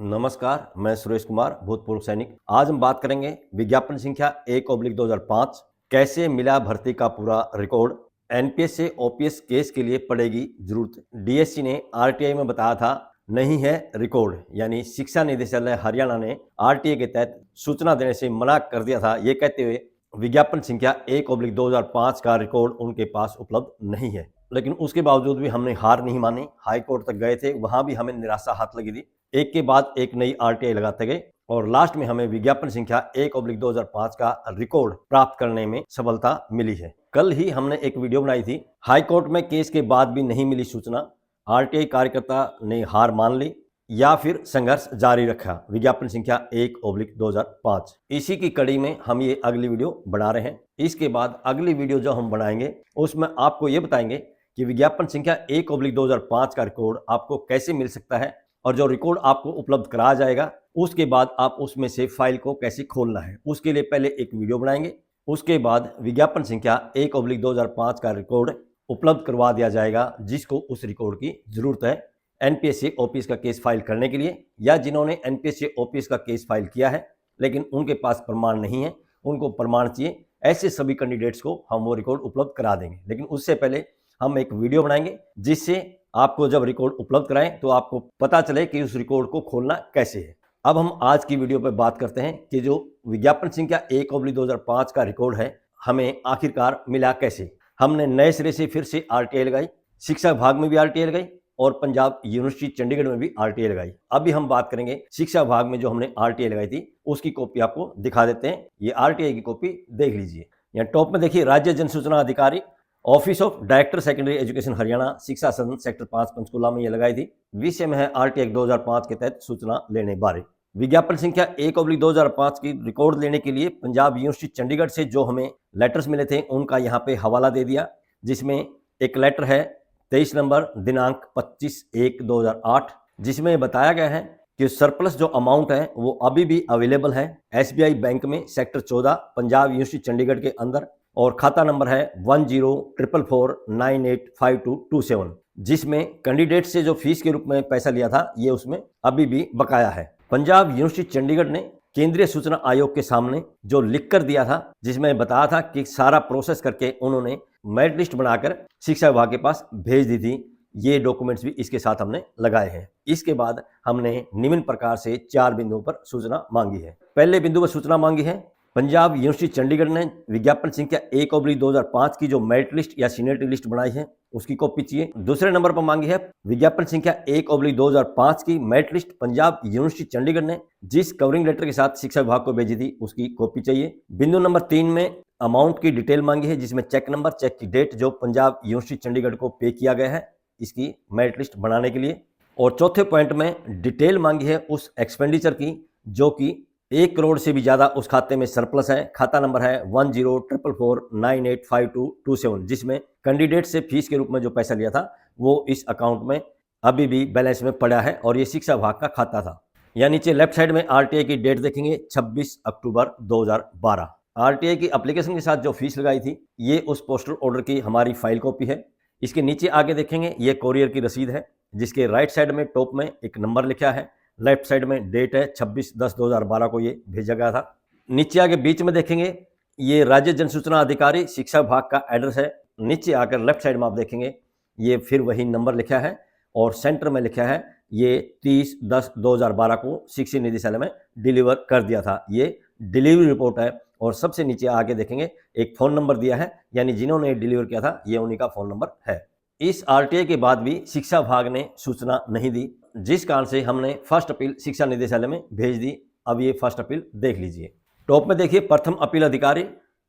नमस्कार, मैं सुरेश कुमार, भूतपूर्व सैनिक। आज हम बात करेंगे विज्ञापन संख्या 1/2005 कैसे मिला भर्ती का पूरा रिकॉर्ड। एनपीएस से ओपीएस केस के लिए पड़ेगी जरूरत। डीएससी ने आरटीआई में बताया था नहीं है रिकॉर्ड, यानी शिक्षा निदेशालय हरियाणा ने आरटीआई के तहत सूचना देने से मना कर दिया था, ये कहते हुए विज्ञापन संख्या 1/2005 का रिकॉर्ड उनके पास उपलब्ध नहीं है। लेकिन उसके बावजूद भी हमने हार नहीं मानी, हाई कोर्ट तक गए थे, वहां भी हमें निराशा हाथ लगी थी। एक के बाद एक नई आरटीआई लगाते गए और लास्ट में हमें विज्ञापन संख्या 1/2005 का रिकॉर्ड प्राप्त करने में सफलता मिली है। कल ही हमने एक वीडियो बनाई थी, हाई कोर्ट में केस के बाद भी नहीं मिली सूचना, आरटीआई कार्यकर्ता ने हार मान ली या फिर संघर्ष जारी रखा। विज्ञापन संख्या 1/2005 इसी की कड़ी में हम ये अगली वीडियो बना रहे हैं। इसके बाद अगली वीडियो जो हम बनाएंगे उसमें आपको ये बताएंगे कि विज्ञापन संख्या 1/2005 का रिकॉर्ड आपको कैसे मिल सकता है और जो रिकॉर्ड आपको उपलब्ध कराया जाएगा उसके बाद आप उसमें से फाइल को कैसे खोलना है। उसके लिए पहले एक वीडियो बनाएंगे, उसके बाद विज्ञापन संख्या 1/2005 का रिकॉर्ड उपलब्ध करवा दिया जाएगा जिसको उस रिकॉर्ड की जरूरत है एनपीएस से ओपीएस का केस फाइल करने के लिए, या जिन्होंने एनपीएस से ओपीएस का केस फाइल किया है लेकिन उनके पास प्रमाण नहीं है, उनको प्रमाण चाहिए। ऐसे सभी कैंडिडेट्स को हम वो रिकॉर्ड उपलब्ध करा देंगे। लेकिन उससे पहले हम एक वीडियो बनाएंगे जिससे आपको जब रिकॉर्ड उपलब्ध कराएं तो आपको पता चले कि उस रिकॉर्ड को खोलना कैसे है। अब हम आज की वीडियो पर बात करते हैं कि जो विज्ञापन संख्या 1/2005 का रिकॉर्ड है हमें आखिरकार मिला कैसे। हमने नए सिरे से फिर से आरटीआई लगाई, शिक्षा विभाग में भी आरटीआई लगाई और पंजाब यूनिवर्सिटी चंडीगढ़ में भी आरटीआई लगाई। अभी हम बात करेंगे शिक्षा विभाग में जो हमने आरटीआई लगाई थी उसकी कॉपी आपको दिखा देते हैं। ये आरटीआई की कॉपी देख लीजिए। यहाँ टॉप में देखिए, राज्य जन सूचना अधिकारी, office of director secondary education Haryana, शिक्षा सदन सेक्टर 5 पंचकूला में ये लगाई थी। विषय में है आरटीआई 2005 के तहत सूचना लेने बारे। विज्ञापन संख्या 1/2005 की रिकॉर्ड लेने के लिए पंजाब यूनिवर्सिटी चंडीगढ़ से जो हमें लेटर्स मिले थे उनका यहाँ पे हवाला दे दिया, जिसमें एक लेटर है 23 नंबर दिनांक 25/1/2008 जिसमें बताया गया है कि सरप्लस जो अमाउंट है वो अभी भी अवेलेबल है एसबीआई बैंक में सेक्टर 14 पंजाब यूनिवर्सिटी चंडीगढ़ के अंदर, और खाता नंबर है 104449852227 जिसमें कैंडिडेट से जो फीस के रूप में पैसा लिया था ये उसमें अभी भी बकाया है। पंजाब यूनिवर्सिटी चंडीगढ़ ने केंद्रीय सूचना आयोग के सामने जो लिख कर दिया था जिसमें बताया था कि सारा प्रोसेस करके उन्होंने मेरिट लिस्ट बनाकर शिक्षा विभाग के पास भेज दी थी, ये डॉक्यूमेंट्स भी इसके साथ हमने लगाए हैं। इसके बाद हमने निम्न प्रकार से 4 बिंदुओं पर सूचना मांगी है। पहले बिंदु पर सूचना मांगी है पंजाब यूनिवर्सिटी चंडीगढ़ ने विज्ञापन संख्या 1/2005 की जो मेरिट लिस्ट या सीनियरिटी लिस्ट बनाई है उसकी कॉपी चाहिए। दूसरे नंबर पर मांगी है विज्ञापन संख्या 1/2005 की merit list Punjab university Chandigarh ने जिस कवरिंग लेटर के साथ शिक्षा विभाग को भेजी थी उसकी कॉपी चाहिए। बिंदु नंबर 3 में अमाउंट की डिटेल मांगी है जिसमें चेक नंबर, चेक की डेट जो पंजाब यूनिवर्सिटी चंडीगढ़ को पे किया गया है इसकी मेरिट लिस्ट बनाने के लिए। और चौथे पॉइंट में डिटेल मांगी है उस एक्सपेंडिचर की जो कि 1 करोड़ से भी ज्यादा उस खाते में सरप्लस है। खाता नंबर है 104449852227 जिसमें कैंडिडेट से फीस के रूप में जो पैसा लिया था वो इस अकाउंट में अभी भी बैलेंस में पड़ा है और ये शिक्षा विभाग का खाता था। या नीचे लेफ्ट साइड में आरटीआई की डेट देखेंगे 26 अक्टूबर 2012। आरटीआई की एप्लीकेशन के साथ जो फीस लगाई थी ये उस पोस्टल ऑर्डर की हमारी फाइल कॉपी है। इसके नीचे आगे देखेंगे ये कोरियर की रसीद है जिसके राइट साइड में टॉप में एक नंबर लिखा है, लेफ्ट साइड में डेट है 26/10/2012 को ये भेजा गया था। नीचे आगे बीच में देखेंगे ये राज्य जन सूचना अधिकारी शिक्षा विभाग का एड्रेस है। नीचे आकर लेफ्ट साइड में आप देखेंगे ये फिर वही नंबर लिखा है और सेंटर में लिखा है ये 30/10/2012 को शिक्षा निदेशालय में डिलीवर कर दिया था। ये डिलीवरी रिपोर्ट है और सबसे नीचे आगे देखेंगे एक फ़ोन नंबर दिया है, यानी जिन्होंने डिलीवर किया था ये उन्हीं का फ़ोन नंबर है। इस आरटीआई के बाद भी शिक्षा विभाग ने सूचना नहीं दी जिस कारण से हमने फर्स्ट अपील शिक्षा निदेशालय में भेज दी। अब ये फर्स्ट अपील देख लीजिए। टॉप में देखिए प्रथम अपील अधिकारी,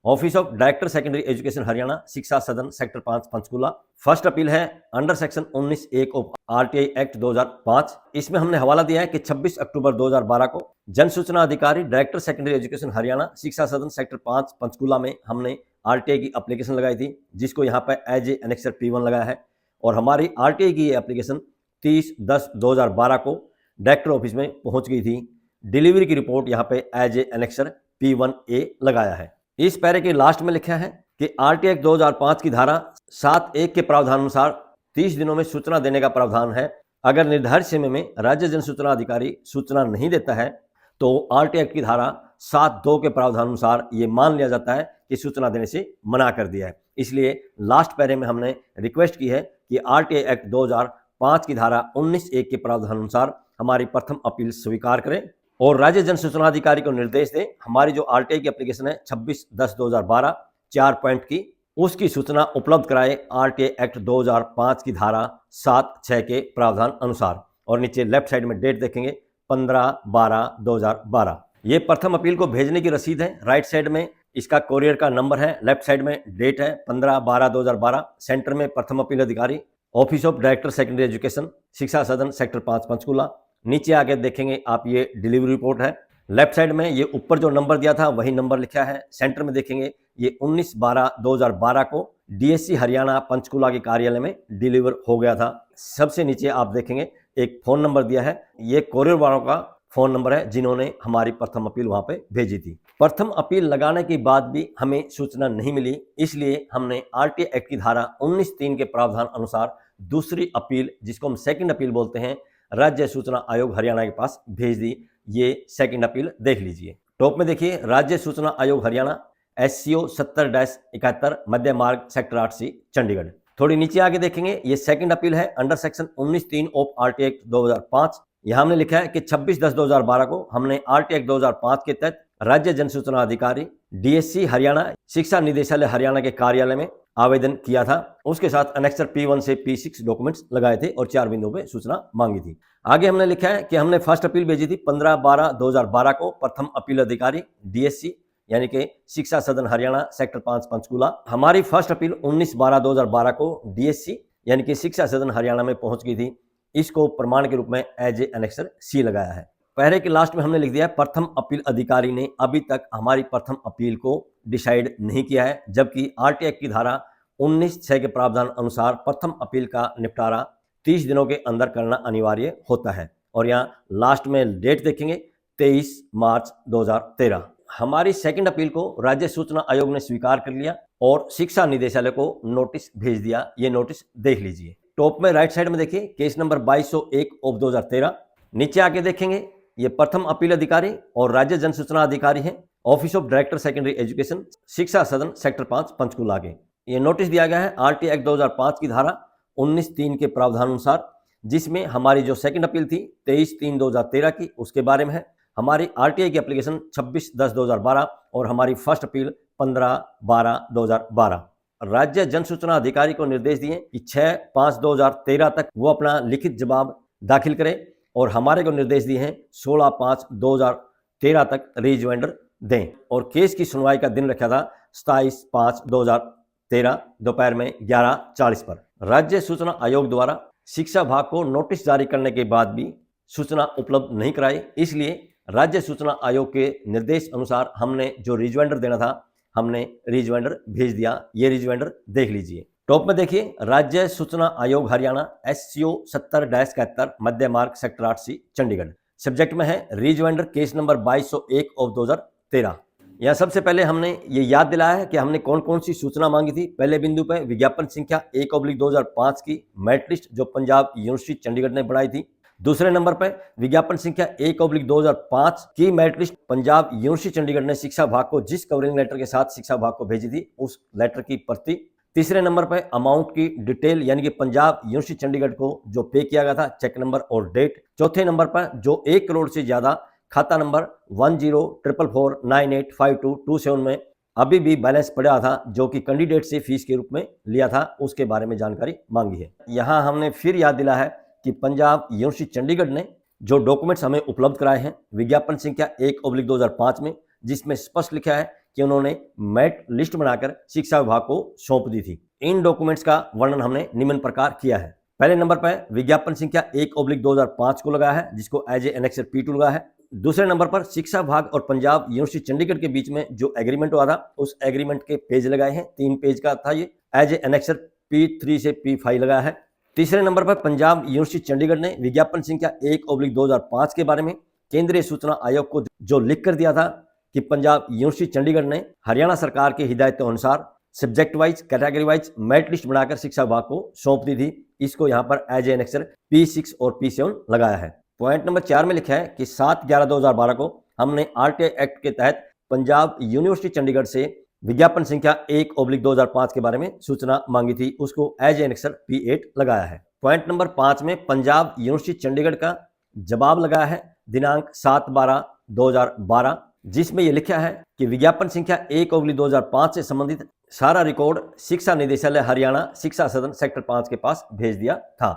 office of director secondary education Haryana, शिक्षा सदन सेक्टर 5 पंचकूला। फर्स्ट अपील है under section 19(1) of RTI act 2005। इसमें हमने हवाला दिया है कि 26 अक्टूबर 2012 को जन सूचना अधिकारी डायरेक्टर सेकेंडरी एजुकेशन हरियाणा, शिक्षा सदन सेक्टर 5 पंचकूला में हमने आरटीआई की एप्लीकेशन लगाई थी जिसको यहाँ पर एज ए एनेक्सर P1 लगाया है। और हमारी आरटीआई की ये एप्लीकेशन 30/10/2012 को डायरेक्टर ऑफिस में पहुंच गई थी। डिलीवरी की रिपोर्ट यहाँ पे एज ए एनेक्सर P1A लगाया है। इस पैरे के लास्ट में लिखा है कि आरटीआई 2005 की धारा 7(1) के प्रावधान अनुसार 30 दिनों में सूचना देने का प्रावधान है। अगर निर्धारित समय में राज्य जन सूचना अधिकारी सूचना नहीं देता है तो आरटीआई एक्ट की धारा 7(2) के प्रावधान अनुसार ये मान लिया जाता है कि सूचना देने से मना कर दिया है। इसलिए लास्ट पैरे में हमने रिक्वेस्ट की है कि आरटीआई एक्ट 2005 की धारा 19(1) के प्रावधान अनुसार हमारी प्रथम अपील स्वीकार करें और राज्य जन सूचना अधिकारी को निर्देश दें हमारी जो आरटीआई की एप्लीकेशन है 26/10/2012 4 पॉइंट की, उसकी सूचना उपलब्ध कराए आरटीआई एक्ट 2005 की धारा 7(6) के प्रावधान अनुसार। और नीचे लेफ्ट साइड में डेट देखेंगे 15/12/2012। ये प्रथम अपील को भेजने की रसीद है। राइट साइड में इसका कोरियर का नंबर है, लेफ्ट साइड में डेट है 15/12/2012। सेंटर में प्रथम अपील अधिकारी, office of director secondary education, शिक्षा सदन, सेक्टर 5, पंचकूला। नीचे आगे देखेंगे आप ये डिलीवरी रिपोर्ट है। लेफ्ट साइड में ये ऊपर जो नंबर दिया था वही नंबर लिखा है। सेंटर में देखेंगे ये 19/12/2012 को डीएससी हरियाणा पंचकूला के कार्यालय में डिलीवर हो गया था। सबसे नीचे आप देखेंगे एक फोन नंबर दिया है, ये कोरियर वालों का फोन नंबर है जिन्होंने हमारी प्रथम अपील वहां पे भेजी थी। प्रथम अपील लगाने के बाद भी हमें सूचना नहीं मिली, इसलिए हमने आरटीआई एक्ट की धारा 19(3) के प्रावधान अनुसार दूसरी अपील, जिसको हम सेकंड अपील बोलते हैं, राज्य सूचना आयोग हरियाणा के पास भेज दी। ये सेकंड अपील देख लीजिए। टॉप में देखिए राज्य सूचना आयोग हरियाणा SCO 70-71 मध्य मार्ग सेक्टर 8C चंडीगढ़। थोड़ी नीचे आगे देखेंगे ये सेकंड अपील है under section 19(3) of RTI act 2005। यहां हमने लिखा है कि 26/10/2012 को हमने आरटीआई एक्ट 2005 के तहत राज्य जन सूचना अधिकारी डीएससी हरियाणा शिक्षा निदेशालय हरियाणा के कार्यालय में आवेदन किया था। उसके साथ अनेक्सर P1 से P6 डॉक्यूमेंट्स लगाए थे और 4 बिंदुओं पे सूचना मांगी थी। आगे हमने लिखा है कि हमने फर्स्ट अपील भेजी थी 15/12/2012 को प्रथम अपील अधिकारी डीएससी यानी कि शिक्षा सदन हरियाणा सेक्टर 5 पंचकूला। हमारी फर्स्ट अपील 19/12/2012 को डीएससी यानी कि शिक्षा सदन हरियाणा में पहुंच गई थी। इसको प्रमाण के रूप में एज ए अनेक्सर C लगाया है। पहले के लास्ट में हमने लिख दिया प्रथम अपील अधिकारी ने अभी तक हमारी प्रथम अपील को डिसाइड नहीं किया है, जबकि आरटीआई की धारा 19(6) के प्रावधान अनुसार प्रथम अपील का निपटारा 30 दिनों के अंदर करना अनिवार्य होता है। और यहाँ लास्ट में डेट देखेंगे 23 मार्च 2013। हमारी सेकंड अपील को राज्य सूचना आयोग ने स्वीकार कर लिया और शिक्षा निदेशालय को नोटिस भेज दिया। ये नोटिस देख लीजिए। टॉप में राइट साइड में देखिए केस नंबर 2201 ऑफ 2013। नीचे आके देखेंगे ये प्रथम अपील अधिकारी और राज्य जन सूचना अधिकारी हैं, office of director secondary education, शिक्षा सदन, सेक्टर 5, पंचकूला के। ये नोटिस दिया गया है आरटीआई एक्ट 2005 की धारा 19(3) के प्रावधान अनुसार, जिसमें हमारी जो सेकंड अपील थी 23/3/2013 की, उसके बारे में है। हमारी आरटीआई की एप्लीकेशन 26/10/2012 और हमारी फर्स्ट अपील 15/12/2012। राज्य जन सूचना अधिकारी को निर्देश दिए कि 6/5/2013 तक वो अपना लिखित जवाब दाखिल करे और हमारे को निर्देश दिए हैं 16/5/2013 तक रिजॉइंडर दें। और केस की सुनवाई का दिन रखा था 27/5/2013 दोपहर में 11:40 पर। राज्य सूचना आयोग द्वारा शिक्षा विभाग को नोटिस जारी करने के बाद भी सूचना उपलब्ध नहीं कराई, इसलिए राज्य सूचना आयोग के निर्देश अनुसार हमने जो रिजॉइंडर देना था हमने रिजॉइंडर भेज दिया। ये रिजॉइंडर देख लीजिए। टॉप में देखिए राज्य सूचना आयोग हरियाणा SCO 70-71 मध्य मार्ग सेक्टर 8C चंडीगढ़। सब्जेक्ट में है रिजॉइंडर केस नंबर 2201 ऑफ 2013। यहाँ सबसे पहले हमने ये याद दिलाया है कि हमने कौन कौन सी सूचना मांगी थी। पहले बिंदु पे विज्ञापन संख्या 1/2005 की मेरिट लिस्ट जो पंजाब यूनिवर्सिटी चंडीगढ़ ने बनाई थी। दूसरे नंबर पर विज्ञापन संख्या 1/2005 की merit list Punjab university Chandigarh ने शिक्षा विभाग को जिस कवरिंग लेटर के साथ शिक्षा विभाग को भेजी थी उस लेटर की प्रति। तीसरे नंबर पर अमाउंट की डिटेल यानी कि पंजाब यूनिवर्सिटी चंडीगढ़ को जो पे किया गया था, चेक नंबर और डेट। चौथे नंबर पर जो 1 करोड़ से ज्यादा खाता नंबर 104449852227 में अभी भी बैलेंस पड़ा था, जो कि कैंडिडेट से फीस के रूप में लिया था, उसके बारे में जानकारी मांगी है। यहाँ हमने फिर याद दिला है कि पंजाब यूनिवर्सिटी चंडीगढ़ ने जो डॉक्यूमेंट्स हमें उपलब्ध कराए हैं विज्ञापन संख्या 1/2005 में, जिसमें स्पष्ट लिखा है कि उन्होंने मेरिट लिस्ट बनाकर शिक्षा विभाग को सौंप दी थी। इन डॉक्यूमेंट्स का वर्णन हमने निम्न प्रकार किया है। पहले नंबर पर विज्ञापन संख्या 1/2005 को लगाया है, जिसको एज ए एनेक्सर P2 लगा है। दूसरे नंबर पर शिक्षा विभाग और पंजाब यूनिवर्सिटी चंडीगढ़ के बीच में जो एग्रीमेंट हुआ था उस एग्रीमेंट के पेज लगाए हैं। 3 पेज का था ये, एज ए एनेक्सर P3 से P5 लगाया है। तीसरे नंबर पर पंजाब यूनिवर्सिटी चंडीगढ़ ने विज्ञापन संख्या 1/2005 के बारे में केंद्रीय सूचना आयोग को जो लिख कर दिया था कि पंजाब यूनिवर्सिटी चंडीगढ़ ने हरियाणा सरकार की हिदायतों अनुसार subject wise, category wise merit list बनाकर शिक्षा विभाग को सौंप दी थी। इसको यहाँ पर एज ए एनेक्सर P6 और P7 लगाया है। पॉइंट नंबर 4 में लिखा है कि 7/11/2012 को हमने RTI एक्ट के तहत पंजाब यूनिवर्सिटी चंडीगढ़ से विज्ञापन संख्या 1/2005 के बारे में सूचना मांगी थी, उसको एज ए एनेक्सर P8 लगाया है। पॉइंट नंबर 5 में पंजाब यूनिवर्सिटी चंडीगढ़ का जवाब लगाया है दिनांक 7/12/2012, जिसमें यह लिखा है कि विज्ञापन संख्या 1/2005 से संबंधित सारा रिकॉर्ड शिक्षा निदेशालय हरियाणा शिक्षा सदन सेक्टर 5 के पास भेज दिया था।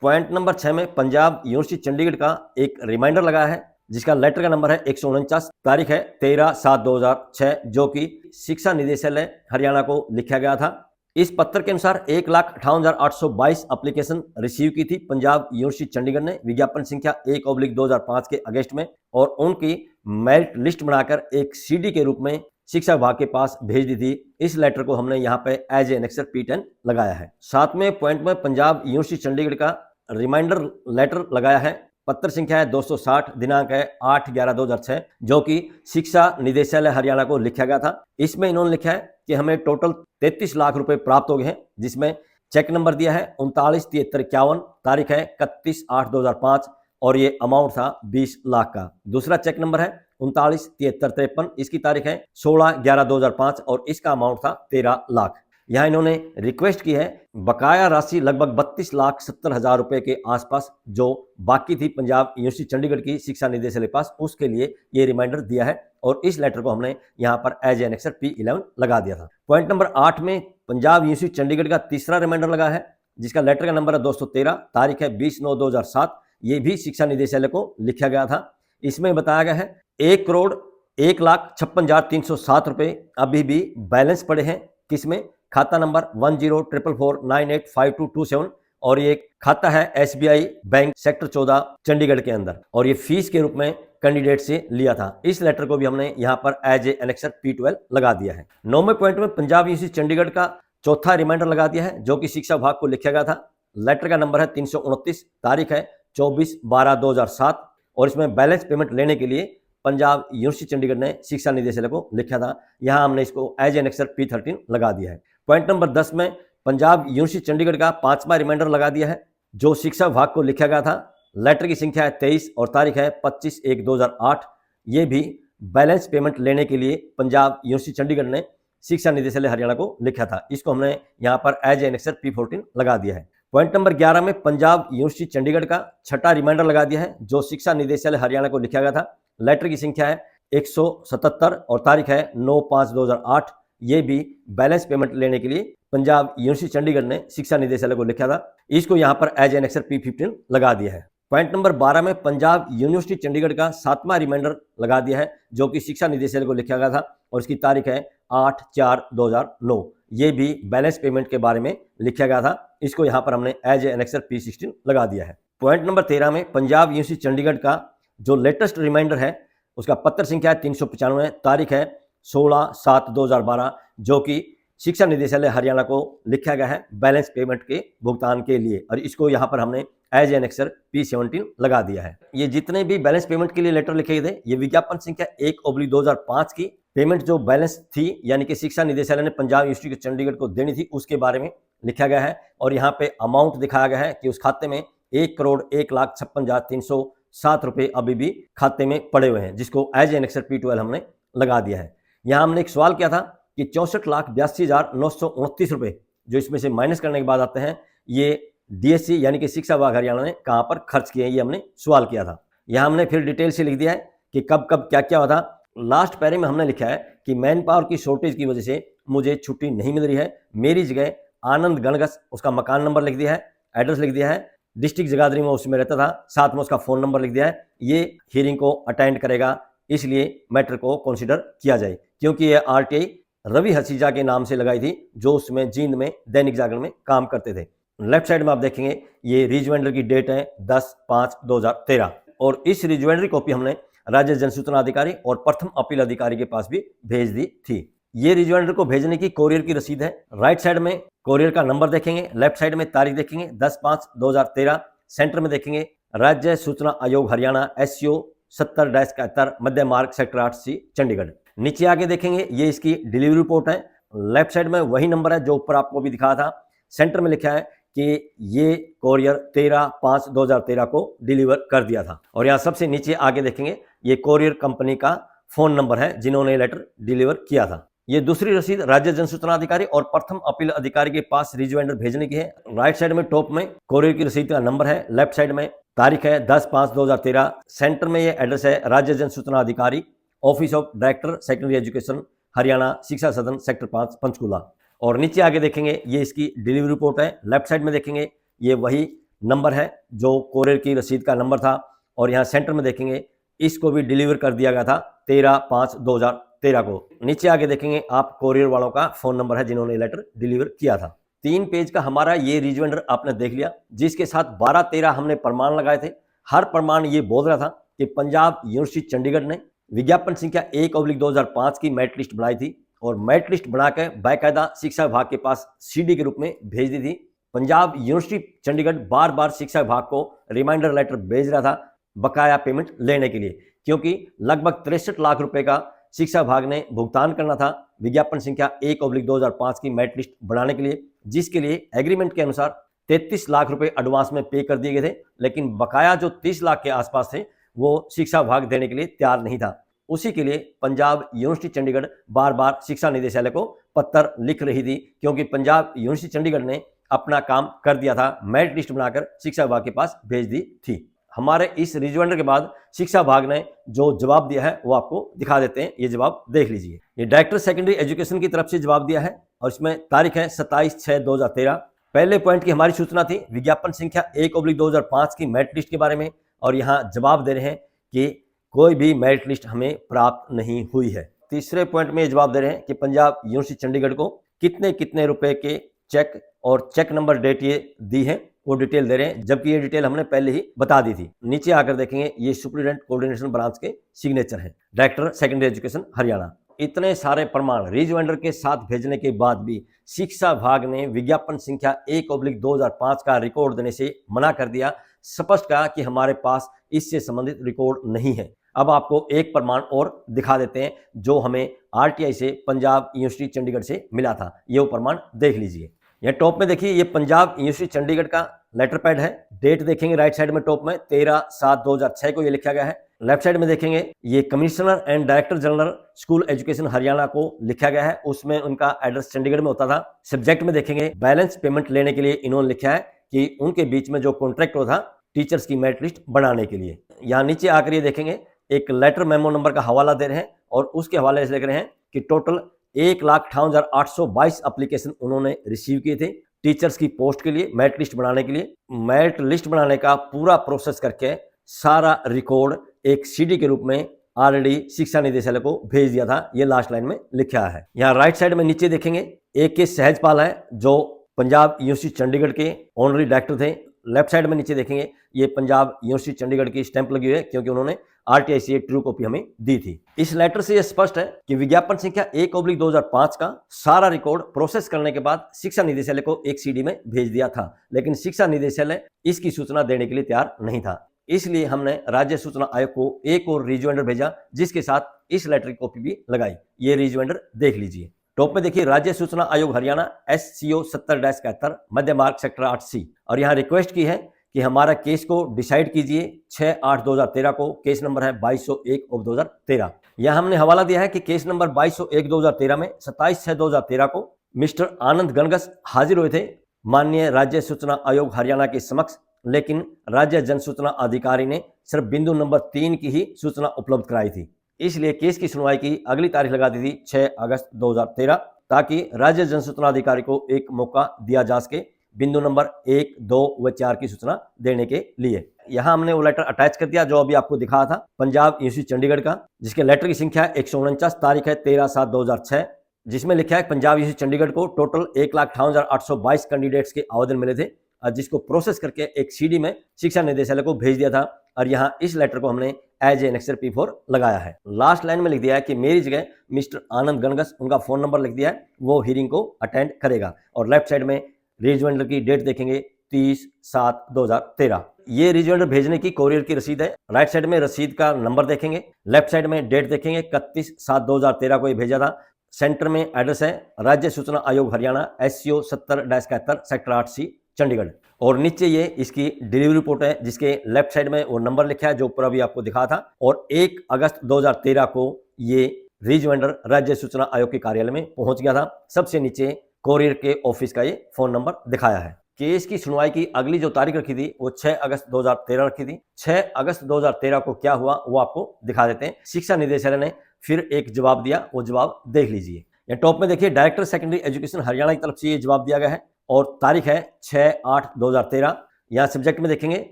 पॉइंट नंबर 6 में पंजाब यूनिवर्सिटी चंडीगढ़ का एक रिमाइंडर लगाया है, जिसका लेटर का नंबर है 149, तारीख है 13/7/2006, जो कि शिक्षा निदेशालय हरियाणा को लिखा गया था। इस पत्र के अनुसार 1,58,822 एप्लीकेशन रिसीव की थी पंजाब यूनिवर्सिटी चंडीगढ़ ने विज्ञापन संख्या 1/2005 के अगस्त में, और उनकी मेरिट लिस्ट बनाकर एक CD के रूप में शिक्षा विभाग के पास भेज दी थी। इस लेटर को हमने यहाँ पे एज ए एनेक्सर P10 लगाया है। 7वें पॉइंट में पंजाब यूनिवर्सिटी चंडीगढ़ का रिमाइंडर लेटर लगाया है, पत्र संख्या है 260, दिनांक है 8/11/2006, जो कि शिक्षा निदेशालय हरियाणा को लिखा गया था। इसमें इन्होंने लिखा है कि हमें टोटल 33 लाख रुपए प्राप्त हो गए हैं, जिसमें चेक नंबर दिया है 397351, तारीख है 31/8/2005, और ये अमाउंट था 20 लाख का। दूसरा चेक नंबर है 397353, इसकी तारीख है 16/11/2005, और इसका अमाउंट था 13 लाख। यहाँ इन्होंने रिक्वेस्ट की है बकाया राशि लगभग 32,70,000 रुपए के आसपास जो बाकी थी पंजाब यूनिवर्सिटी चंडीगढ़ की शिक्षा निदेशालय के पास, उसके लिए ये रिमाइंडर दिया है, और इस लेटर को हमने यहाँ पर एज ए एनेक्सर P11 लगा दिया था। पॉइंट नंबर 8 में पंजाब यूनिवर्सिटी चंडीगढ़ का तीसरा रिमाइंडर लगा है, जिसका लेटर का नंबर है 213, तारीख है 20/9/2007, ये भी शिक्षा निदेशालय को लिखा गया था। इसमें बताया गया है 1,01,56,307 रुपए अभी भी बैलेंस पड़े हैं, किसमें, खाता नंबर 104499885227, और ये खाता है SBI बैंक सेक्टर 14 चंडीगढ़ के अंदर, और ये फीस के रूप में कैंडिडेट से लिया था। इस लेटर को भी हमने यहाँ पर एज ए एनेक्सर P12 लगा दिया है। 9वें पॉइंट में पंजाब यूनिवर्सिटी चंडीगढ़ का चौथा रिमाइंडर लगा दिया है, जो कि शिक्षा विभाग को लिखा गया था। लेटर का नंबर है 329, तारीख है 24/12/2007, और इसमें बैलेंस पेमेंट लेने के लिए पंजाब यूनिवर्सिटी चंडीगढ़ ने शिक्षा निदेशालय को लिखा था। यहाँ हमने इसको एज एन एक्सर P13 लगा दिया है। पॉइंट नंबर 10 में पंजाब यूनिवर्सिटी चंडीगढ़ का 5वां रिमाइंडर लगा दिया है, जो शिक्षा विभाग को लिखा गया था। लेटर की संख्या है 23 और तारीख है 25/1/2008। ये भी बैलेंस पेमेंट लेने के लिए पंजाब यूनिवर्सिटी चंडीगढ़ ने शिक्षा निदेशालय हरियाणा को लिखा था। इसको हमने यहाँ पर एज एन एक्सर P14 लगा दिया है। पॉइंट नंबर 11 में पंजाब यूनिवर्सिटी चंडीगढ़ का 6वां रिमाइंडर लगा दिया है, जो शिक्षा निदेशालय हरियाणा को लिखा गया था। लेटर की संख्या है 177 और तारीख है 9/5/2008। ये भी बैलेंस पेमेंट लेने के लिए पंजाब यूनिवर्सिटी चंडीगढ़ ने शिक्षा निदेशालय को लिखा था। इसको यहाँ पर एज एन एक्सर P15 लगा दिया है। पॉइंट नंबर 12 में पंजाब यूनिवर्सिटी चंडीगढ़ का 7वां रिमाइंडर लगा दिया है, जो कि शिक्षा निदेशालय को लिखा गया था, और इसकी तारीख है 8/4/2009। ये भी बैलेंस पेमेंट के बारे में लिखा गया था। इसको यहाँ पर हमने एज एन एक्सर P16 लगा दिया है। पॉइंट नंबर 13 में पंजाब यूनिवर्सिटी चंडीगढ़ का जो लेटेस्ट रिमाइंडर है, उसका पत्र संख्या है 395, तारीख है 16/7/2012, जो कि शिक्षा निदेशालय हरियाणा को लिखा गया है बैलेंस पेमेंट के भुगतान के लिए, और इसको यहाँ पर हमने एज एन एक्सर P17 लगा दिया है। ये जितने भी बैलेंस पेमेंट के लिए लेटर लिखे गए थे, ये विज्ञापन संख्या 1/2005 की पेमेंट जो बैलेंस थी, यानी कि शिक्षा निदेशालय ने पंजाब यूनिवर्सिटी चंडीगढ़ को देनी थी, उसके बारे में लिखा गया है। और यहाँ पे अमाउंट दिखाया गया है कि उस खाते में 1,01,56,307 रुपए अभी भी खाते में पड़े हुए हैं, जिसको एज एन एक्सर P12 हमने लगा दिया है। यहाँ हमने एक सवाल किया था कि 64,82,929 रुपए जो इसमें से माइनस करने के बाद आते हैं, ये DSC यानी कि शिक्षा विभाग हरियाणा ने कहाँ पर खर्च किए, ये हमने सवाल किया था। यहाँ हमने फिर डिटेल से लिख दिया है कि कब कब क्या क्या हुआ था। लास्ट पैरे में हमने लिखा है कि मैन पावर की शॉर्टेज की वजह से मुझे छुट्टी नहीं मिल रही है, मेरी जगह आनंद गणगस, उसका मकान नंबर लिख दिया है, एड्रेस लिख दिया है, डिस्ट्रिक्ट जगाधरी में उसमें रहता था, साथ में उसका फोन नंबर लिख दिया है। ये हियरिंग को अटेंड करेगा, इसलिए मैटर को कंसिडर किया जाए, क्योंकि ये RTI रवि हसीजा के नाम से लगाई थी, जो उसमें जींद में दैनिक जागरण में काम करते थे। लेफ्ट साइड में आप देखेंगे ये रिजवेंडर की डेट है 10/5/2013, और इस रिजवेंडर की कॉपी हमने राज्य जनसूचना अधिकारी और प्रथम अपील अधिकारी के पास भी भेज दी थी। ये रिजवेंडर को भेजने की कोरियर की रसीद है। राइट साइड में कोरियर का नंबर देखेंगे, लेफ्ट साइड में तारीख देखेंगे 10/5/2013, सेंटर में देखेंगे राज्य सूचना आयोग हरियाणा SCO 70-71 मध्य मार्ग सेक्टर 8C चंडीगढ़। नीचे आगे देखेंगे ये इसकी डिलीवरी रिपोर्ट है, लेफ्ट साइड में वही नंबर है जो ऊपर आपको भी दिखाया था। सेंटर में लिखा है कि ये कोरियर 13/5/2013 को डिलीवर कर दिया था। और यहाँ सबसे नीचे आगे देखेंगे ये कोरियर कंपनी का फोन नंबर है जिन्होंने लेटर डिलीवर किया था। ये दूसरी रसीद राज्य जन सूचना अधिकारी और प्रथम अपील अधिकारी के पास रिजवाइंडर भेजने की है। राइट साइड में टॉप में कोरियर की रसीद का नंबर है, लेफ्ट साइड में तारीख है 10/5/2013, सेंटर में ये एड्रेस है राज्य जन सूचना अधिकारी, office of director secondary education, Haryana, शिक्षा सदन, सेक्टर 5, पंचकूला। और नीचे आगे देखेंगे ये इसकी डिलीवरी रिपोर्ट है। लेफ्ट साइड में देखेंगे ये वही नंबर है जो कोरियर की रसीद का नंबर था। और यहाँ सेंटर में देखेंगे इसको भी डिलीवर कर दिया गया था 13/5/2013 को। नीचे आगे देखेंगे आप कोरियर वालों का फोन नंबर है जिन्होंने लेटर डिलीवर किया था। 3 पेज का हमारा ये रिजवाइंडर आपने देख लिया, जिसके साथ 12-13 हमने प्रमाण लगाए थे। हर प्रमाण ये बोल रहा था कि पंजाब यूनिवर्सिटी चंडीगढ़ ने विज्ञापन संख्या 1/2005 की मेरिट लिस्ट बनाई थी और मेरिट लिस्ट बनाकर बाकायदा शिक्षा विभाग के पास सीडी के रूप में भेज दी थी। पंजाब यूनिवर्सिटी चंडीगढ़ बार बार शिक्षा विभाग को रिमाइंडर लेटर भेज रहा था बकाया पेमेंट लेने के लिए, क्योंकि लगभग 63 लाख रुपए का शिक्षा विभाग ने भुगतान करना था विज्ञापन संख्या 1/2005 की मेरिट लिस्ट बनाने के लिए, जिसके लिए एग्रीमेंट के अनुसार 33 लाख रुपए एडवांस में पे कर दिए गए थे। लेकिन बकाया जो 30 लाख के आसपास थे वो शिक्षा विभाग देने के लिए तैयार नहीं था। उसी के लिए पंजाब यूनिवर्सिटी चंडीगढ़ बार बार शिक्षा निदेशालय को पत्र लिख रही थी, क्योंकि पंजाब यूनिवर्सिटी चंडीगढ़ ने अपना काम कर दिया था, मेरिट लिस्ट बनाकर शिक्षा विभाग के पास भेज दी थी। हमारे इस रिजवाइंडर के बाद शिक्षा विभाग ने जो जवाब दिया है वो आपको दिखा देते हैं। ये जवाब देख लीजिए। ये डायरेक्टर सेकेंडरी एजुकेशन की तरफ से जवाब दिया है और इसमें तारीख है 27/6/2013। पहले पॉइंट की हमारी सूचना थी विज्ञापन संख्या 1/2005 की मेरिट लिस्ट के बारे में, और यहाँ जवाब दे रहे हैं कि कोई भी मेरिट लिस्ट हमें प्राप्त नहीं हुई है। तीसरे पॉइंट में जवाब दे रहे हैं कि पंजाब यूनिवर्सिटी चंडीगढ़ को कितने कितने रुपए के चेक और चेक नंबर डेट ये दी है वो डिटेल दे रहे हैं, जबकि ये डिटेल हमने पहले ही बता दी थी। नीचे आकर देखेंगे ये सुपरिटेंडेंट कोऑर्डिनेशन ब्रांच के सिग्नेचर है, डायरेक्टर सेकेंडरी एजुकेशन हरियाणा। इतने सारे प्रमाण रिजवाइंडर के साथ भेजने के बाद भी शिक्षा विभाग ने विज्ञापन संख्या 1/2005 का रिकॉर्ड देने से मना कर दिया। स्पष्ट कहा कि हमारे पास इससे संबंधित रिकॉर्ड नहीं है। अब आपको एक प्रमाण और दिखा देते हैं जो हमें आरटीआई से पंजाब यूनिवर्सिटी चंडीगढ़ से मिला था। ये वो प्रमाण देख लीजिए। यह टॉप में देखिए ये पंजाब यूनिवर्सिटी चंडीगढ़ का लेटर पैड है। डेट देखेंगे राइट साइड में टॉप में 13/7/2006 को ये लिखा गया है। लेफ्ट साइड में देखेंगे ये commissioner and director general school education Haryana को लिखा गया है, उसमें उनका एड्रेस चंडीगढ़ में होता था। सब्जेक्ट में देखेंगे बैलेंस पेमेंट लेने के लिए इन्होंने लिखा है कि उनके बीच में जो कॉन्ट्रैक्ट हो था टीचर्स की मेरिट लिस्ट बनाने के लिए। यहाँ नीचे आकर ये देखेंगे एक लेटर मेमो नंबर का हवाला दे रहे हैं और उसके हवाले से लिख रहे हैं कि टोटल 1,58,822 एप्लीकेशन उन्होंने रिसीव किए थे टीचर्स की पोस्ट के लिए, मेरिट लिस्ट बनाने के लिए। मेरिट लिस्ट बनाने का पूरा प्रोसेस करके सारा रिकॉर्ड एक सीडी के रूप में ऑलरेडी शिक्षा निदेशालय को भेज दिया था। ये लास्ट लाइन में लिखा है। यहाँ राइट साइड में नीचे देखेंगे एक के सहजपाल है जो पंजाब यूनिवर्सिटी चंडीगढ़ के ऑनरी डायरेक्टर थे। लेफ्ट साइड में नीचे देखेंगे ये पंजाब यूनिवर्सिटी चंडीगढ़ की स्टैंप लगी हुई है, क्योंकि उन्होंने आरटीआई से ट्रू कॉपी हमें दी थी। इस लेटर से यह स्पष्ट है कि विज्ञापन संख्या 1/2005 का सारा रिकॉर्ड प्रोसेस करने के बाद शिक्षा निदेशालय को एक सीडी में भेज दिया था, लेकिन शिक्षा निदेशालय इसकी सूचना देने के लिए तैयार नहीं था। इसलिए हमने राज्य सूचना आयोग को एक और रिजवाइंडर भेजा जिसके साथ इस लेटर की कॉपी भी लगाई। ये रिजवाइंडर देख लीजिए। टॉप में देखिए राज्य सूचना आयोग हरियाणा SCO 70-71 मध्य मार्ग सेक्टर 8C, और यहाँ रिक्वेस्ट की है कि हमारा केस को डिसाइड कीजिए 6/8/2013 को। केस नंबर है 2201/2013। यहाँ हमने हवाला दिया है कि केस नंबर 2201/2013 में 27/6/2013 को मिस्टर आनंद गणगस हाजिर हुए थे माननीय राज्य सूचना आयोग हरियाणा के समक्ष, लेकिन राज्य जन सूचना अधिकारी ने सिर्फ बिंदु नंबर 3 की ही सूचना उपलब्ध कराई थी। इसलिए केस की सुनवाई की अगली तारीख लगा दी थी 6 अगस्त 2013, ताकि राज्य जन सूचना अधिकारी को एक मौका दिया जा सके बिंदु नंबर 1, 2 व 4 की सूचना देने के लिए। यहाँ हमने वो लेटर अटैच कर दिया जो अभी आपको दिखाया था पंजाब यूनिवर्सिटी चंडीगढ़ का, जिसके लेटर की संख्या 149, तारीख है 13/7/2006, जिसमें लिखा है पंजाब यूनिवर्सिटी चंडीगढ़ को टोटल 1,58,822 कैंडिडेट्स के आवेदन मिले थे, जिसको प्रोसेस करके एक सीडी में शिक्षा निदेशालय को भेज दिया था। और यहाँ इस लेटर को हमने एज एनेक्सर P4 लगाया है। लास्ट लाइन में लिख दिया है कि मेरी जगह मिस्टर आनंद गणगस, उनका फोन नंबर लिख दिया है, वो हियरिंग को अटेंड करेगा। और लेफ्ट साइड में रिजवाइंडर की डेट देखेंगे 30/7/2013। ये रिजवाइंडर भेजने की कोरियर की रसीद है। राइट साइड में रसीद का नंबर देखेंगे, लेफ्ट साइड में डेट देखेंगे 31/7/2013 को ये भेजा था। सेंटर में एड्रेस है राज्य सूचना आयोग Haryana SCO 70-71 sector 8C Chandigarh. और नीचे ये इसकी डिलीवरी रिपोर्ट है जिसके लेफ्ट साइड में वो नंबर लिखा है जो ऊपर अभी आपको दिखा था। और 1 अगस्त 2013 को ये रिजवेंडर राज्य सूचना आयोग के कार्यालय में पहुंच गया था। सबसे नीचे कोरियर के ऑफिस का ये फोन नंबर दिखाया है। केस की सुनवाई की अगली जो तारीख रखी थी वो 6 अगस्त 2013 रखी थी। 6 अगस्त 2013 को क्या हुआ वो आपको दिखा देते हैं। शिक्षा निदेशालय ने फिर एक जवाब दिया, वो जवाब देख लीजिए। यहाँ टॉप में देखिए डायरेक्टर सेकेंडरी एजुकेशन हरियाणा की तरफ से ये जवाब दिया गया है और तारीख है 6/8/2013। यहाँ सब्जेक्ट में देखेंगे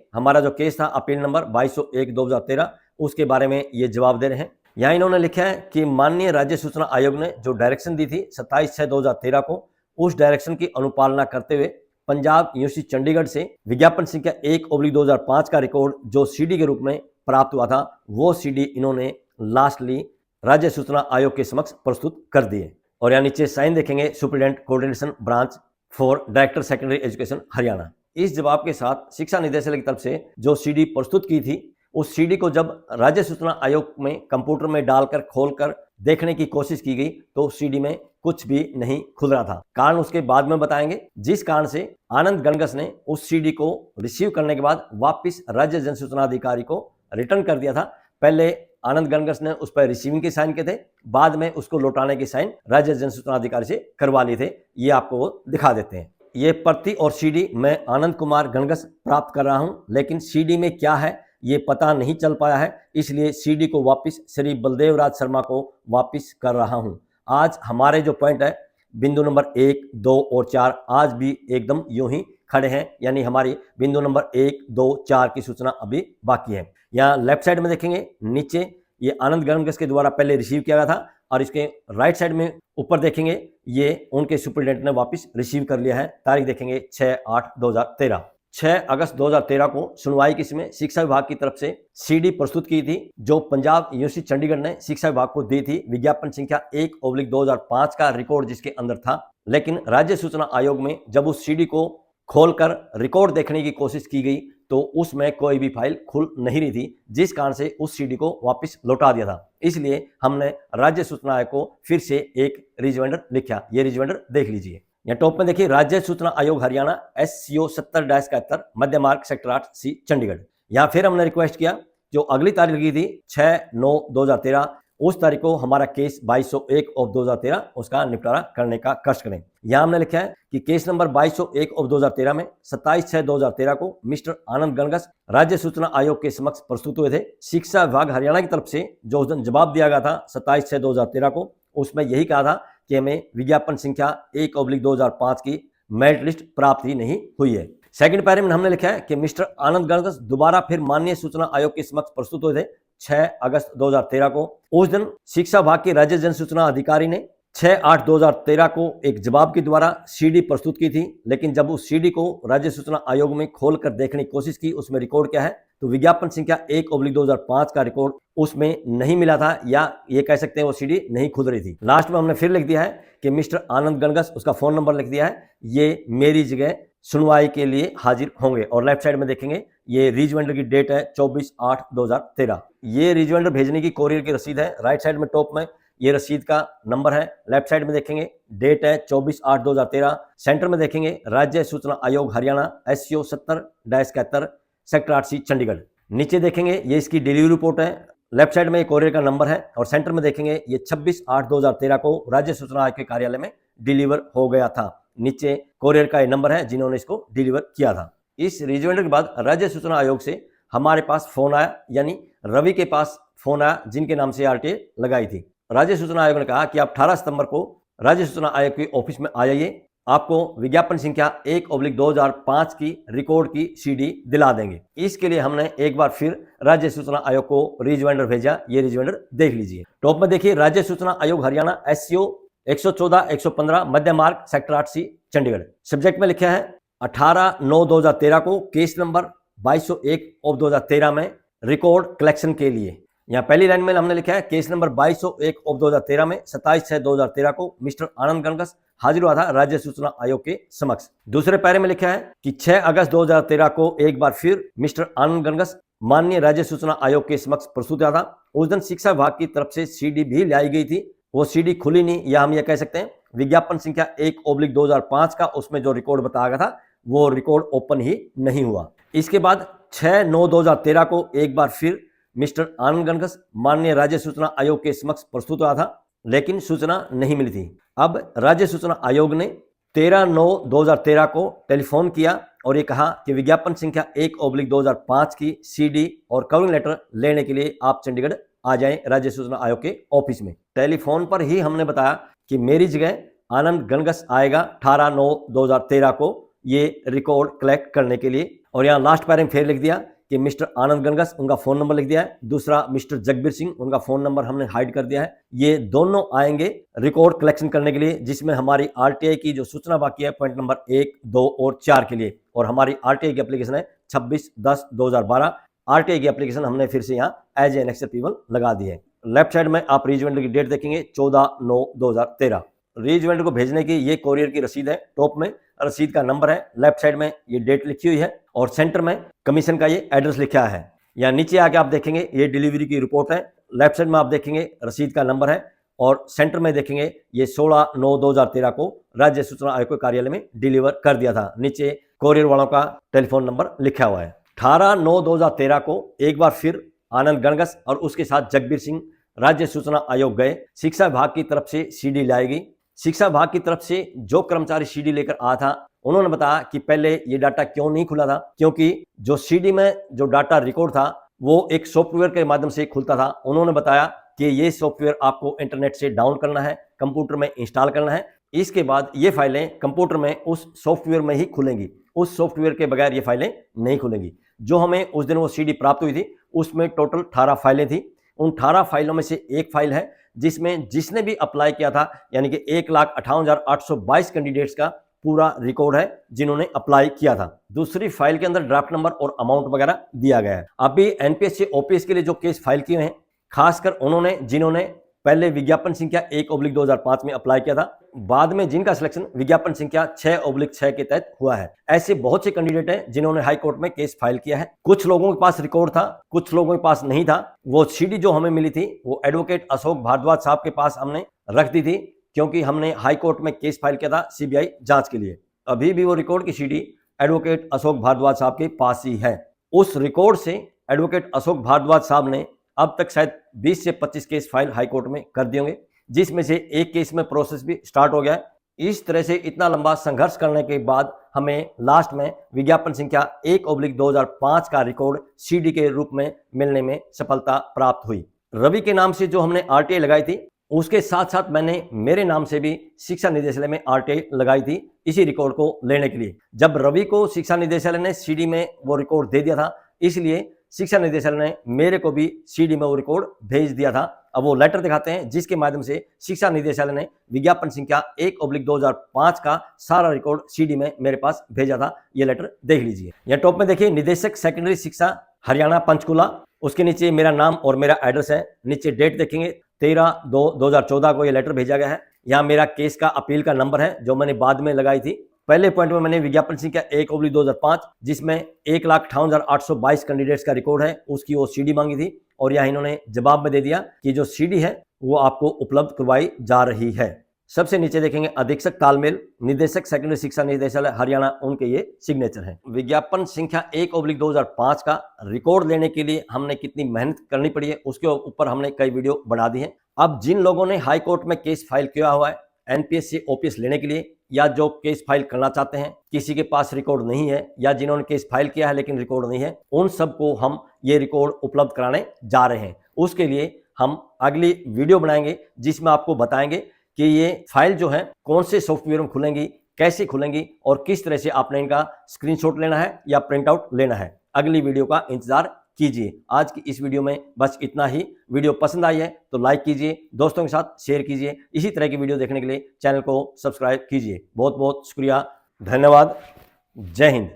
हमारा जो केस था अपील नंबर 2201/2013 उसके बारे में ये जवाब दे रहे हैं। यहाँ इन्होंने लिखा है कि माननीय राज्य सूचना आयोग ने जो डायरेक्शन दी थी 27/6/2013 को, उस डायरेक्शन की अनुपालना करते हुए पंजाब यूनिवर्सिटी चंडीगढ़ से विज्ञापन संख्या 1/2005 का रिकॉर्ड जो CD के रूप में प्राप्त हुआ था वो CD इन्होंने लास्टली राज्य सूचना आयोग के समक्ष प्रस्तुत कर दिए। और यहाँ नीचे साइन देखेंगे superintendent coordination branch for director secondary education Haryana. इस जवाब के साथ शिक्षा निदेशालय की तरफ से जो CD प्रस्तुत की थी उस CD को जब राज्य सूचना आयोग में कंप्यूटर में डालकर खोलकर देखने की कोशिश की गई तो CD में कुछ भी नहीं खुल रहा था। कारण उसके बाद में बताएंगे। जिस कारण से आनंद गणगस ने उस CD को रिसीव करने के बाद वापस राज्य जन सूचना अधिकारी को रिटर्न कर दिया था। पहले आनंद गणगस ने उस पर रिसीविंग के साइन किए थे, बाद में उसको लौटाने के साइन राज्य जन सूचना अधिकारी से करवा लिए थे। ये आपको वो दिखा देते हैं। ये प्रति और CD मैं आनंद कुमार गणगस प्राप्त कर रहा हूं, लेकिन CD में क्या है ये पता नहीं चल पाया है, इसलिए CD को वापस श्री बलदेव राज शर्मा को वापस कर रहा हूं। आज हमारे जो पॉइंट है बिंदु नंबर 1, 2 और 4 आज भी एकदम यूं ही खड़े हैं, यानी हमारी बिंदु नंबर 1, 2, 4 की सूचना अभी बाकी है। यहाँ लेफ्ट साइड में देखेंगे नीचे ये आनंद गणगस के द्वारा पहले रिसीव किया गया था और इसके राइट साइड में ऊपर देखेंगे ये उनके सुपरिटेंडेंट ने वापस रिसीव कर लिया है। तारीख देखेंगे 6/8/2013। 6 अगस्त 2013 को सुनवाई की इसमें शिक्षा विभाग की तरफ से CD प्रस्तुत की थी जो पंजाब यूनिवर्सिटी चंडीगढ़ ने शिक्षा विभाग को दी थी। विज्ञापन संख्या 1/2005 का रिकॉर्ड जिसके अंदर था, लेकिन राज्य सूचना आयोग में जब उस CD को खोलकर रिकॉर्ड देखने की कोशिश की गई तो उसमें कोई भी फाइल खुल नहीं रही थी, जिस कारण से उस CD को वापस लौटा दिया था। इसलिए हमने राज्य सूचना आयोग को फिर से एक रिजवेंडर लिखा। ये रिजवेंडर देख लीजिए। यहाँ टॉप में देखिए राज्य सूचना आयोग हरियाणा SCO 70-71 मध्य मार्ग सेक्टर 8C चंडीगढ़। यहाँ फिर हमने रिक्वेस्ट किया जो अगली तारीख लगी थी 6/9/2013 उस तारीख को हमारा केस 2201/2013 उसका निपटारा करने का कष्ट करें। यहाँ हमने लिखा है कि केस नंबर 2201/2013 में 27/6/2013 को मिस्टर आनंद गणगस राज्य सूचना आयोग के समक्ष प्रस्तुत हुए थे। शिक्षा विभाग हरियाणा की तरफ से जो उस दिन जवाब दिया गया था 27/6/2013 को, उसमें यही कहा था कि हमें विज्ञापन संख्या 1/2005 की मेरिट लिस्ट प्राप्त ही नहीं हुई है। सेकंड पैरे में हमने लिखा है कि मिस्टर आनंद गणगस दोबारा फिर माननीय सूचना आयोग के समक्ष प्रस्तुत हुए थे 6 अगस्त 2013 को। उस दिन शिक्षा विभाग के राज्य जन सूचना अधिकारी ने 6/8/2013 को एक जवाब के द्वारा CD प्रस्तुत की थी, लेकिन जब उस CD को राज्य सूचना आयोग में खोलकर देखने की कोशिश की उसमें रिकॉर्ड क्या है तो विज्ञापन संख्या 1/2005 का रिकॉर्ड उसमें नहीं मिला था, या ये कह सकते हैं वो CD नहीं खुल रही थी। लास्ट में हमने फिर लिख दिया है कि मिस्टर आनंद गणगस, उसका फोन नंबर लिख दिया है, ये मेरी जगह सुनवाई के लिए हाजिर होंगे। और लेफ्ट साइड में देखेंगे ये रिजवेंडर की डेट है 24/8/2013। ये रिजवेंडर भेजने की कोरियर की रसीद है। राइट साइड में टॉप में ये रसीद का नंबर है, लेफ्ट साइड में देखेंगे डेट है 24/8/2013। सेंटर में देखेंगे राज्य सूचना आयोग Haryana SCO 70-71 sector 8C Chandigarh. नीचे देखेंगे ये इसकी डिलीवरी रिपोर्ट है। लेफ्ट साइड में कोरियर का नंबर है और सेंटर में देखेंगे ये 26/8/2013 को राज्य सूचना आयोग के कार्यालय में डिलीवर हो गया था। नीचे कोरियर का ये नंबर है जिन्होंने इसको डिलीवर किया था। इस रिजवेंडर के बाद राज्य सूचना आयोग से हमारे पास फोन आया, यानी रवि के पास फोन आया जिनके नाम से RTA लगाई थी। राज्य सूचना आयोग ने कहा कि आप 18 सितंबर को राज्य सूचना आयोग के ऑफिस में आ जाइए, आपको विज्ञापन संख्या 1/2005 की रिकॉर्ड की CD दिला देंगे। इसके लिए हमने एक बार फिर राज्य सूचना आयोग को रिजवेंडर भेजा। ये रिजवेंडर देख लीजिए। टॉप में देखिए राज्य सूचना आयोग हरियाणा SCO 114-115 मध्य मार्ग सेक्टर 8C चंडीगढ़। सब्जेक्ट में लिखा है 18/9/2013 को केस नंबर 2201/2013 में रिकॉर्ड कलेक्शन के लिए। यहाँ पहली लाइन में हमने लिखा है केस नंबर 2201/2013 में 27/6/2013 को मिस्टर आनंद गणगस हाजिर हुआ था राज्य सूचना आयोग के समक्ष। दूसरे पैरे में लिखा है कि 6 अगस्त 2013 को एक बार फिर मिस्टर आनंद गणगस माननीय राज्य सूचना आयोग के समक्ष प्रस्तुत हुआ था। उस दिन शिक्षा विभाग की तरफ से CD भी लाई गई थी, वो सीडी खुली नहीं, या हम ये कह सकते हैं विज्ञापन संख्या 1/2005 का उसमें जो रिकॉर्ड बताया गया था वो रिकॉर्ड ओपन ही नहीं हुआ। इसके बाद 6/9/2013 को एक बार फिर मिस्टर आनंद गणगस माननीय राज्य सूचना आयोग के समक्ष प्रस्तुत हुआ था, लेकिन सूचना नहीं मिली थी। अब राज्य सूचना आयोग ने 13/9/2013 को टेलीफोन किया और ये कहा कि विज्ञापन संख्या 1/2005 की सीडी और कवरिंग लेटर लेने के लिए आप चंडीगढ़ आ जाएं राज्य सूचना आयोग के ऑफिस में। टेलीफोन पर ही हमने बताया कि मेरी जगह आनंद गणगस आएगा 18/9/2013 को ये रिकॉर्ड कलेक्ट करने के लिए। और यहाँ लास्ट पैरे में फिर लिख दिया कि मिस्टर आनंद गणगस, उनका फोन नंबर लिख दिया है। दूसरा मिस्टर जगबीर सिंह, उनका फोन नंबर हमने हाइड कर दिया है। ये दोनों आएंगे रिकॉर्ड कलेक्शन करने के लिए, जिसमें हमारी आरटीआई की जो सूचना बाकी है पॉइंट नंबर 1, 2 और 4 के लिए। और हमारी आरटीआई की एप्लीकेशन है 26/10/2012। आरटीआई की एप्लीकेशन हमने फिर से यहाँ एज एन एक्सेप्टेबल लगा दी है। लेफ्ट साइड में आप रीजमेंट की डेट देखेंगे 14/9/2013। रीजमेंट को भेजने की ये कोरियर की रसीद है। टॉप में रसीद का नंबर है, लेफ्ट साइड में ये डेट लिखी हुई है और सेंटर में कमीशन का ये एड्रेस लिखा है। या नीचे आके आप देखेंगे ये डिलीवरी की रिपोर्ट है। लेफ्ट साइड में आप देखेंगे रसीद का नंबर है और सेंटर में देखेंगे ये 16/9/2013 को राज्य सूचना आयोग के कार्यालय में डिलीवर कर दिया था। नीचे कोरियर वालों का टेलीफोन नंबर लिखा हुआ है। 18/9/2013 को एक बार फिर आनंद गणगस और उसके साथ जगबीर सिंह राज्य सूचना आयोग गए। शिक्षा विभाग की तरफ से सीडी लाई गई। शिक्षा विभाग की तरफ से जो कर्मचारी सीडी लेकर आया था उन्होंने बताया कि पहले ये डाटा क्यों नहीं खुला था, क्योंकि जो सीडी में जो डाटा रिकॉर्ड था वो एक सॉफ्टवेयर के माध्यम से खुलता था। उन्होंने बताया कि ये सॉफ्टवेयर आपको इंटरनेट से डाउन करना है, कंप्यूटर में इंस्टॉल करना है। इसके बाद ये फाइलें कंप्यूटर में उस सॉफ्टवेयर में ही खुलेंगी, उस सॉफ्टवेयर के बगैर ये फाइलें नहीं खुलेंगी। जो हमें उस दिन वो सीडी प्राप्त हुई थी उसमें टोटल 18 फाइलें थी। उन 18 फाइलों में से एक फाइल है जिसमें जिसने भी अप्लाई किया था यानी कि 1,58,822 कैंडिडेट्स का पूरा रिकॉर्ड है जिन्होंने अप्लाई किया था। दूसरी फाइल के अंदर ड्राफ्ट नंबर और अमाउंट वगैरह दिया गया है। अभी एनपीएस से ओपीएस के लिए जो केस फाइल किए हैं, खासकर उन्होंने जिन्होंने पहले विज्ञापन संख्या 1/2005 में अप्लाई किया था, बाद में जिनका सिलेक्शन विज्ञापन संख्या 6/6 के तहत हुआ है, ऐसे बहुत से कैंडिडेट हैं जिन्होंने हाई कोर्ट में केस फाइल किया है। कुछ लोगों के पास रिकॉर्ड था, कुछ लोगों के पास नहीं था। वो सीडी जो हमें मिली थी वो एडवोकेट अशोक भारद्वाज साहब के पास हमने रख दी थी, क्योंकि हमने हाई कोर्ट में केस फाइल किया था सीबीआई जांच के लिए। अभी भी वो रिकॉर्ड की सीडी एडवोकेट अशोक भारद्वाज साहब के पास ही है। उस रिकॉर्ड से एडवोकेट अशोक भारद्वाज साहब ने अब तक शायद 20 से 25 केस फाइल हाई कोर्ट में कर दिए होंगे, जिसमें से एक केस में प्रोसेस भी स्टार्ट हो गया है। इस तरह से इतना लंबा संघर्ष करने के बाद हमें लास्ट में विज्ञापन संख्या 1/2005 का रिकॉर्ड सीडी के रूप में मिलने में सफलता प्राप्त हुई। रवि के नाम से जो हमने आरटीआई लगाई थी, उसके साथ साथ मैंने मेरे नाम से भी शिक्षा निदेशालय में आरटीआई लगाई थी इसी रिकॉर्ड को लेने के लिए। जब रवि को शिक्षा निदेशालय ने सीडी में वो रिकॉर्ड दे दिया था, इसलिए शिक्षा निदेशालय ने मेरे को भी सीडी में वो रिकॉर्ड भेज दिया था। अब वो लेटर दिखाते हैं जिसके माध्यम से शिक्षा निदेशालय ने विज्ञापन संख्या 1/2005 का सारा रिकॉर्ड सीडी में मेरे पास भेजा था। ये लेटर देख लीजिए। यहाँ टॉप में देखिए निदेशक सेकेंडरी शिक्षा हरियाणा पंचकुला, उसके नीचे मेरा नाम और मेरा एड्रेस है। नीचे डेट देखेंगे 13/2/2014 को ये लेटर भेजा गया है। यहाँ मेरा केस का अपील का नंबर है जो मैंने बाद में लगाई थी। पहले पॉइंट में मैंने विज्ञापन संख्या 1/2005 जिसमें 1,58,822 कैंडिडेट्स का रिकॉर्ड है उसकी वो सीडी मांगी थी, और यहाँ इन्होंने जवाब में दे दिया कि जो सीडी है वो आपको उपलब्ध करवाई जा रही है। सबसे नीचे देखेंगे अधीक्षक तालमेल, निदेशक सेकेंडरी शिक्षा निदेशालय हरियाणा, उनके ये सिग्नेचर हैं। विज्ञापन संख्या 1/2005 का रिकॉर्ड लेने के लिए हमने कितनी मेहनत करनी पड़ी है उसके ऊपर हमने कई वीडियो बना दी हैं। अब जिन लोगों ने हाई कोर्ट में केस फाइल किया हुआ है एनपीएस से ओपीएस लेने के लिए, या जो केस फाइल करना चाहते हैं, किसी के पास रिकॉर्ड नहीं है, या जिन्होंने केस फाइल किया है लेकिन रिकॉर्ड नहीं है, उन सबको हम ये रिकॉर्ड उपलब्ध कराने जा रहे हैं। उसके लिए हम अगली वीडियो बनाएंगे जिसमें आपको बताएंगे कि ये फाइल जो है कौन से सॉफ्टवेयर में खुलेंगी, कैसे खुलेंगी और किस तरह से आपने इनका स्क्रीनशॉट लेना है या प्रिंट आउट लेना है। अगली वीडियो का इंतजार कीजिए। आज की इस वीडियो में बस इतना ही। वीडियो पसंद आई है तो लाइक कीजिए, दोस्तों के साथ शेयर कीजिए। इसी तरह की वीडियो देखने के लिए चैनल को सब्सक्राइब कीजिए। बहुत बहुत शुक्रिया, धन्यवाद, जय हिंद।